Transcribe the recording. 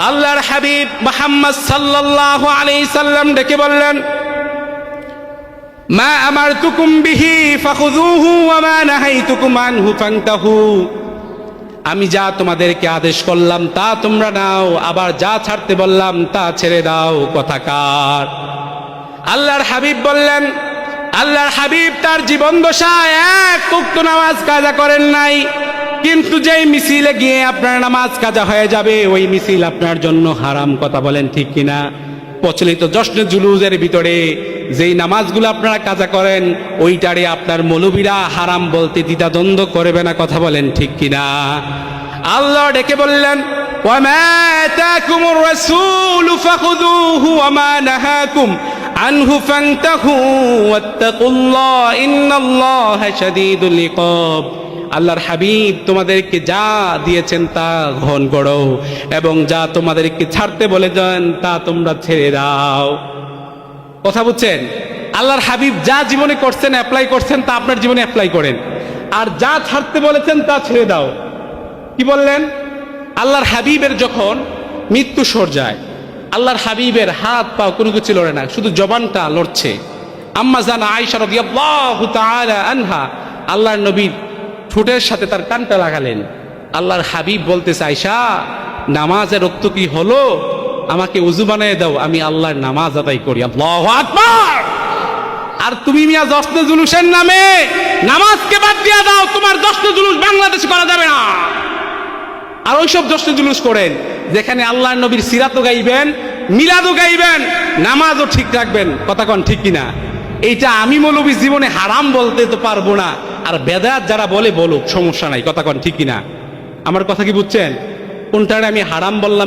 আল্লাহর হাবিব মুহাম্মদ সাল্লাল্লাহু আলাইহি সাল্লাম ডেকে বললেন, মা আমারতুকুম বিহি ফাখুযুহু ওয়া মা নাহাইতুকুম আনহু ফান্তাহু। আমি যা তোমাদেরকে আদেশ করলাম তা তোমরা নাও, আবার যা ছাড়তে বললাম তা ছেড়ে দাও। কথাকার আল্লাহর হাবিব বললেন, আল্লাহর হাবিব তার জীবন দশায় এক ওয়াক্ত নামাজ কাজা করেন নাই, কিন্তু যেই মিছিলে গিয়ে আপনার নামাজ কাজা হয়ে যাবে ওই মিছিল আপনার জন্য হারাম। কথা বলেন ঠিক কিনা? প্রচলিত জশ্নে জুলুসের ভিতরে যেই নামাজগুলো আপনারা কাজা করেন ওইটারে আপনার মৌলবীরা হারাম বলতে দ্বিধাদ্বন্দ্ব করবে না। কথা বলেন ঠিক কিনা? আল্লাহ ডেকে বললেন, ওয়ামা আতাকুমুর রাসূলু ফাখুযুহু ওয়ামা নাহাকুম আনহু ফান্তাহু ওয়াত্তাকুল্লাহ ইন্নাল্লাহা শাদীদুল ইকাব। আল্লাহর হাবিব তোমাদেরকে যা দিয়েছেন তা গ্রহণ করো এবং যা তোমাদেরকে ছাড়তে বলেছেন তা তোমরা ছেড়ে দাও। কথা বুঝছেন? আল্লাহর হাবিব যা জীবনে করছেন, অ্যাপ্লাই করছেন, তা আপনার জীবনে অ্যাপ্লাই করেন, আর যা ছাড়তে বলেছেন তা ছেড়ে দাও। কি বললেন? আল্লাহর হাবিবের যখন মৃত্যু সজ্জায় আল্লাহর হাবিবের হাত পা কোনো কিছু লড়ে না, শুধু জবানটা লড়ছে। আম্মা জান আয়েশা রাদিয়াল্লাহু তাআলা আনহা আল্লাহর নবীর ঠোঁটের সাথে তার কানটা লাগালেন। আল্লাহর হাবিব বলতেছে, আয়েশা নামাজের রক্ত কি হলো? আমাকে উযু বানিয়ে দাও, আমি আল্লাহর নামাজ আদায় করি। আল্লাহু আকবার। আর তুমি মিয়া জশ্নে জুলুসের নামে নামাজকে বাদ দিয়ে দাও, তোমার জশ্নে জুলুস বাংলাদেশে করা যাবে না। আর ওইসব জশ্নে জুলুস করেন যেখানে আল্লাহর নবীর সিরাতও গাইবেন, মিলাদও গাইবেন, নামাজও ঠিক রাখবেন। কথা কন ঠিক কিনা? এইটা আমি মৌলবী জীবনে হারাম বলতে তো পারবো না, আর বেদাত যারা বলে বলুক, সমস্যা নাই। কথা কন ঠিক কিনা? আমার কথা কি বুঝছেন? কোনটারে আমি হারাম বললাম